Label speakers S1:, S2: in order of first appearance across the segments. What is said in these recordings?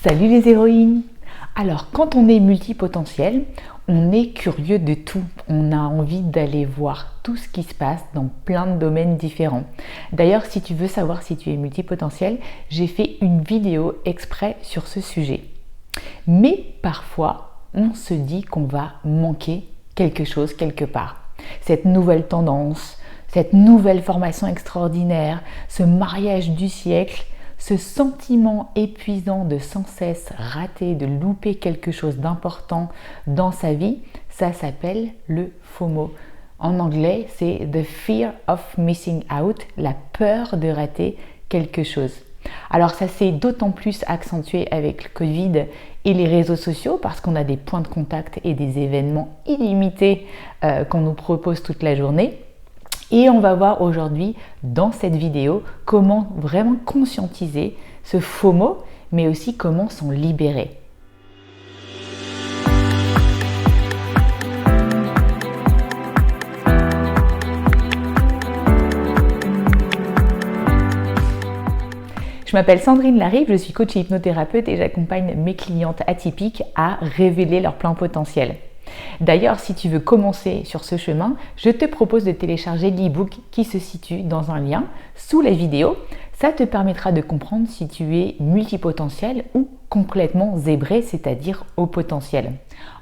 S1: Salut les héroïnes! Alors quand on est multipotentiel, on est curieux de tout. On a envie d'aller voir tout ce qui se passe dans plein de domaines différents. D'ailleurs, si tu veux savoir si tu es multipotentiel, j'ai fait une vidéo exprès sur ce sujet. Mais parfois, on se dit qu'on va manquer quelque chose quelque part. Cette nouvelle tendance, cette nouvelle formation extraordinaire, ce mariage du siècle, ce sentiment épuisant de sans cesse rater, de louper quelque chose d'important dans sa vie, ça s'appelle le FOMO. En anglais, c'est The Fear of Missing Out, la peur de rater quelque chose. Alors ça s'est d'autant plus accentué avec le Covid et les réseaux sociaux parce qu'on a des points de contact et des événements illimités qu'on nous propose toute la journée. Et on va voir aujourd'hui dans cette vidéo comment vraiment conscientiser ce FOMO, mais aussi comment s'en libérer. Je m'appelle Sandrine Larive, je suis coach et hypnothérapeute et j'accompagne mes clientes atypiques à révéler leur plein potentiel. D'ailleurs, si tu veux commencer sur ce chemin, je te propose de télécharger l'e-book qui se situe dans un lien sous la vidéo. Ça te permettra de comprendre si tu es multipotentiel ou complètement zébré, c'est-à-dire au potentiel.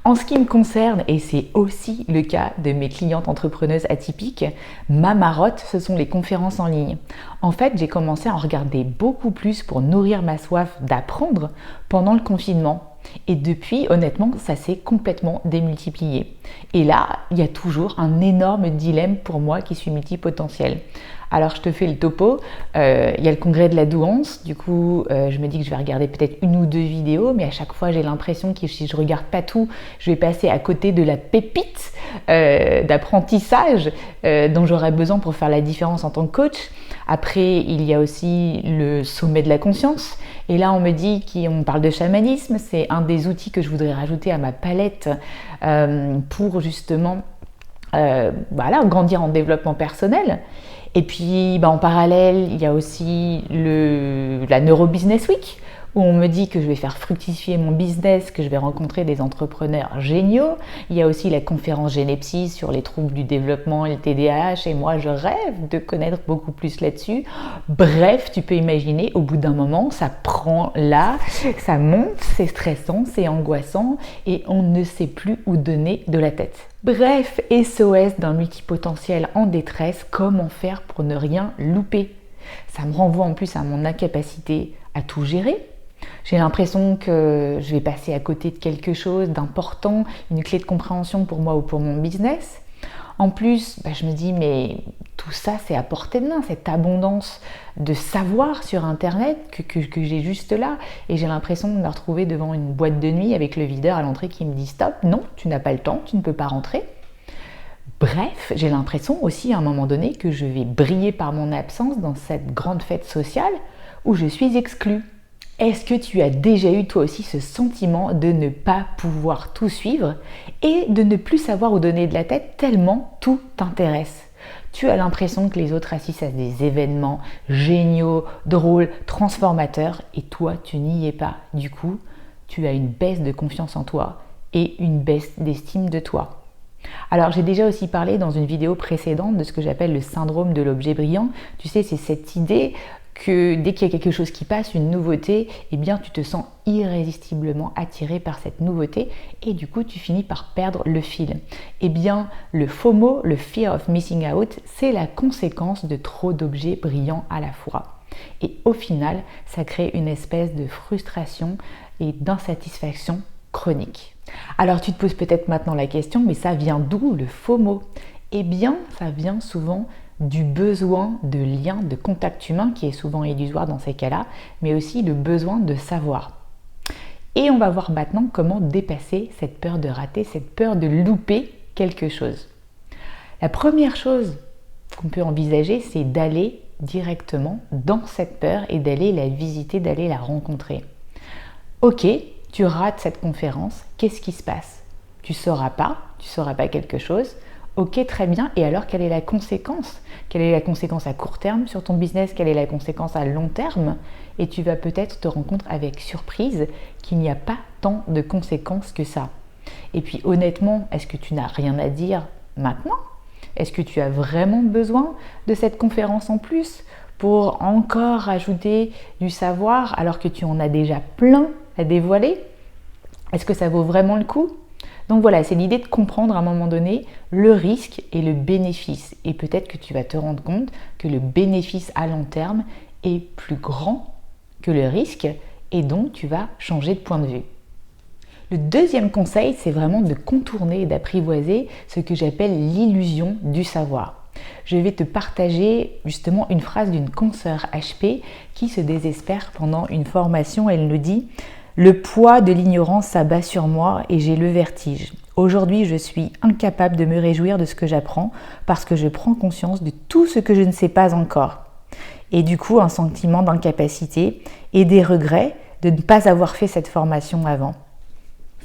S1: En ce qui me concerne, et c'est aussi le cas de mes clientes entrepreneuses atypiques, ma marotte, ce sont les conférences en ligne. En fait, j'ai commencé à en regarder beaucoup plus pour nourrir ma soif d'apprendre pendant le confinement. Et depuis, honnêtement, ça s'est complètement démultiplié. Et là, il y a toujours un énorme dilemme pour moi qui suis multipotentiel. Alors, je te fais le topo. Il y a le congrès de la douance. Du coup, je me dis que je vais regarder peut-être une ou deux vidéos, mais à chaque fois, j'ai l'impression que si je regarde pas tout, je vais passer à côté de la pépite d'apprentissage dont j'aurais besoin pour faire la différence en tant que coach. Après, il y a aussi le sommet de la conscience. Et là, on me dit qu'on parle de chamanisme. C'est un des outils que je voudrais rajouter à ma palette pour justement grandir en développement personnel. Et puis, en parallèle, il y a aussi la Neuro Business Week, où on me dit que je vais faire fructifier mon business, que je vais rencontrer des entrepreneurs géniaux. Il y a aussi la conférence Génépsy sur les troubles du développement et le TDAH, et moi je rêve de connaître beaucoup plus là-dessus. Bref, tu peux imaginer, au bout d'un moment, ça prend là, ça monte, c'est stressant, c'est angoissant, et on ne sait plus où donner de la tête. Bref, SOS d'un multipotentiel en détresse, comment faire pour ne rien louper? Ça me renvoie en plus à mon incapacité à tout gérer. J'ai l'impression que je vais passer à côté de quelque chose d'important, une clé de compréhension pour moi ou pour mon business. En plus, je me dis, mais tout ça, c'est à portée de main, cette abondance de savoir sur Internet que j'ai juste là. Et j'ai l'impression de me retrouver devant une boîte de nuit avec le videur à l'entrée qui me dit « Stop, non, tu n'as pas le temps, tu ne peux pas rentrer ». Bref, j'ai l'impression aussi à un moment donné que je vais briller par mon absence dans cette grande fête sociale où je suis exclue. Est-ce que tu as déjà eu toi aussi ce sentiment de ne pas pouvoir tout suivre et de ne plus savoir où donner de la tête tellement tout t'intéresse? Tu as l'impression que les autres assistent à des événements géniaux, drôles, transformateurs et toi tu n'y es pas. Du coup, tu as une baisse de confiance en toi et une baisse d'estime de toi. Alors j'ai déjà aussi parlé dans une vidéo précédente de ce que j'appelle le syndrome de l'objet brillant. Tu sais, c'est cette idée que dès qu'il y a quelque chose qui passe, une nouveauté, eh bien tu te sens irrésistiblement attiré par cette nouveauté et du coup tu finis par perdre le fil. Eh bien le FOMO, le Fear of Missing Out, c'est la conséquence de trop d'objets brillants à la fois. Et au final, ça crée une espèce de frustration et d'insatisfaction chronique. Alors tu te poses peut-être maintenant la question, mais ça vient d'où le FOMO? Eh bien ça vient souvent du besoin de lien, de contact humain qui est souvent illusoire dans ces cas-là, mais aussi le besoin de savoir. Et on va voir maintenant comment dépasser cette peur de rater, cette peur de louper quelque chose. La première chose qu'on peut envisager, c'est d'aller directement dans cette peur et d'aller la visiter, d'aller la rencontrer. Ok, tu rates cette conférence, qu'est-ce qui se passe? Tu sauras pas quelque chose. Ok, très bien. Et alors, quelle est la conséquence? Quelle est la conséquence à court terme sur ton business? Quelle est la conséquence à long terme? Et tu vas peut-être te rendre compte avec surprise qu'il n'y a pas tant de conséquences que ça. Et puis honnêtement, est-ce que tu n'as rien à dire maintenant? Est-ce que tu as vraiment besoin de cette conférence en plus pour encore ajouter du savoir alors que tu en as déjà plein à dévoiler? Est-ce que ça vaut vraiment le coup? Donc voilà, c'est l'idée de comprendre à un moment donné le risque et le bénéfice. Et peut-être que tu vas te rendre compte que le bénéfice à long terme est plus grand que le risque et donc tu vas changer de point de vue. Le deuxième conseil, c'est vraiment de contourner et d'apprivoiser ce que j'appelle l'illusion du savoir. Je vais te partager justement une phrase d'une consoeur HP qui se désespère pendant une formation. Elle nous dit « Le poids de l'ignorance s'abat sur moi et j'ai le vertige. Aujourd'hui, je suis incapable de me réjouir de ce que j'apprends parce que je prends conscience de tout ce que je ne sais pas encore. » Et du coup, un sentiment d'incapacité et des regrets de ne pas avoir fait cette formation avant.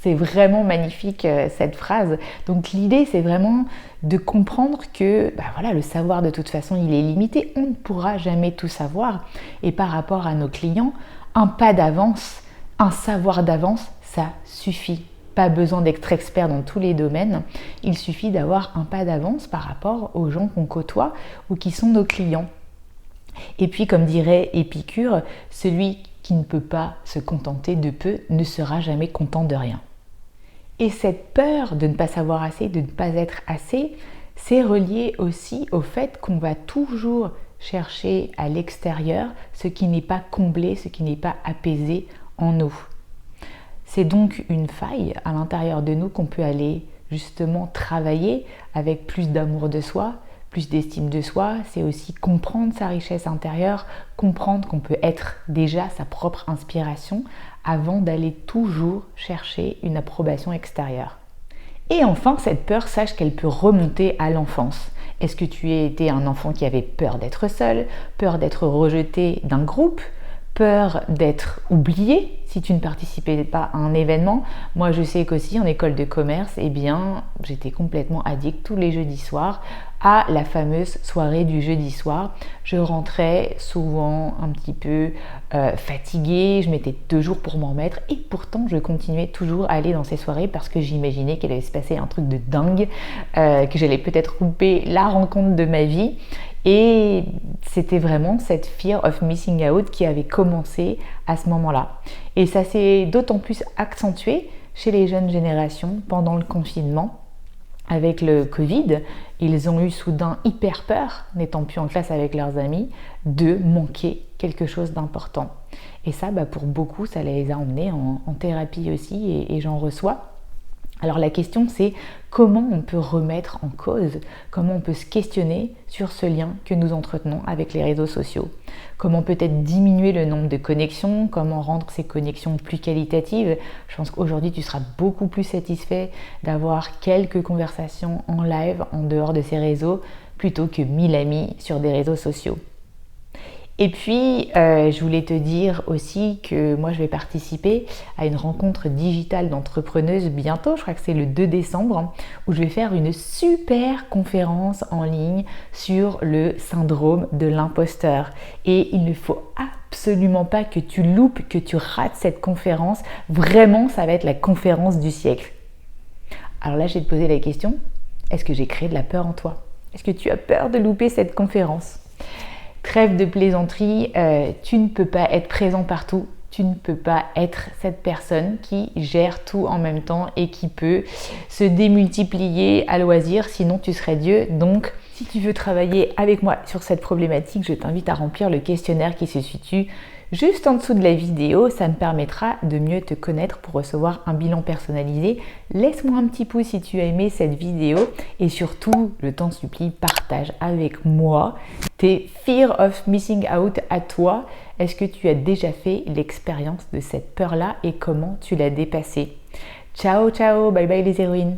S1: C'est vraiment magnifique cette phrase. Donc l'idée, c'est vraiment de comprendre que le savoir de toute façon, il est limité. On ne pourra jamais tout savoir. Et par rapport à nos clients, un pas d'avance, un savoir d'avance, ça suffit. Pas besoin d'être expert dans tous les domaines. Il suffit d'avoir un pas d'avance par rapport aux gens qu'on côtoie ou qui sont nos clients. Et puis, comme dirait Épicure, celui qui ne peut pas se contenter de peu ne sera jamais content de rien. Et cette peur de ne pas savoir assez, de ne pas être assez, c'est relié aussi au fait qu'on va toujours chercher à l'extérieur ce qui n'est pas comblé, ce qui n'est pas apaisé en nous. C'est donc une faille à l'intérieur de nous qu'on peut aller justement travailler avec plus d'amour de soi, plus d'estime de soi. C'est aussi comprendre sa richesse intérieure, comprendre qu'on peut être déjà sa propre inspiration avant d'aller toujours chercher une approbation extérieure. Et enfin, cette peur, sache qu'elle peut remonter à l'enfance. Est-ce que tu as été un enfant qui avait peur d'être seul, peur d'être rejeté d'un groupe, peur d'être oublié si tu ne participais pas à un événement? Moi, je sais qu'aussi en école de commerce, j'étais complètement addict tous les jeudis soirs à la fameuse soirée du jeudi soir. Je rentrais souvent un petit peu fatiguée, je mettais 2 jours pour m'en remettre et pourtant je continuais toujours à aller dans ces soirées parce que j'imaginais qu'il allait se passer un truc de dingue, que j'allais peut-être louper la rencontre de ma vie. Et c'était vraiment cette fear of missing out qui avait commencé à ce moment-là. Et ça s'est d'autant plus accentué chez les jeunes générations pendant le confinement. Avec le Covid, ils ont eu soudain hyper peur, n'étant plus en classe avec leurs amis, de manquer quelque chose d'important. Et ça, pour beaucoup, ça les a emmenés en thérapie aussi et j'en reçois. Alors la question c'est comment on peut remettre en cause, comment on peut se questionner sur ce lien que nous entretenons avec les réseaux sociaux. Comment peut-être diminuer le nombre de connexions, comment rendre ces connexions plus qualitatives. Je pense qu'aujourd'hui tu seras beaucoup plus satisfait d'avoir quelques conversations en live en dehors de ces réseaux plutôt que 1000 amis sur des réseaux sociaux. Et puis, je voulais te dire aussi que moi, je vais participer à une rencontre digitale d'entrepreneuses bientôt, je crois que c'est le 2 décembre, où je vais faire une super conférence en ligne sur le syndrome de l'imposteur. Et il ne faut absolument pas que tu loupes, que tu rates cette conférence. Vraiment, ça va être la conférence du siècle. Alors là, je vais te poser la question, est-ce que j'ai créé de la peur en toi? Est-ce que tu as peur de louper cette conférence? Trêve de plaisanterie, tu ne peux pas être présent partout, tu ne peux pas être cette personne qui gère tout en même temps et qui peut se démultiplier à loisir, sinon tu serais Dieu. Donc, si tu veux travailler avec moi sur cette problématique, je t'invite à remplir le questionnaire qui se situe juste en dessous de la vidéo. Ça me permettra de mieux te connaître pour recevoir un bilan personnalisé. Laisse-moi un petit pouce si tu as aimé cette vidéo et surtout, je t'en supplie, partage avec moi tes fear of missing out à toi. Est-ce que tu as déjà fait l'expérience de cette peur-là et comment tu l'as dépassée? Ciao, ciao, bye bye les héroïnes.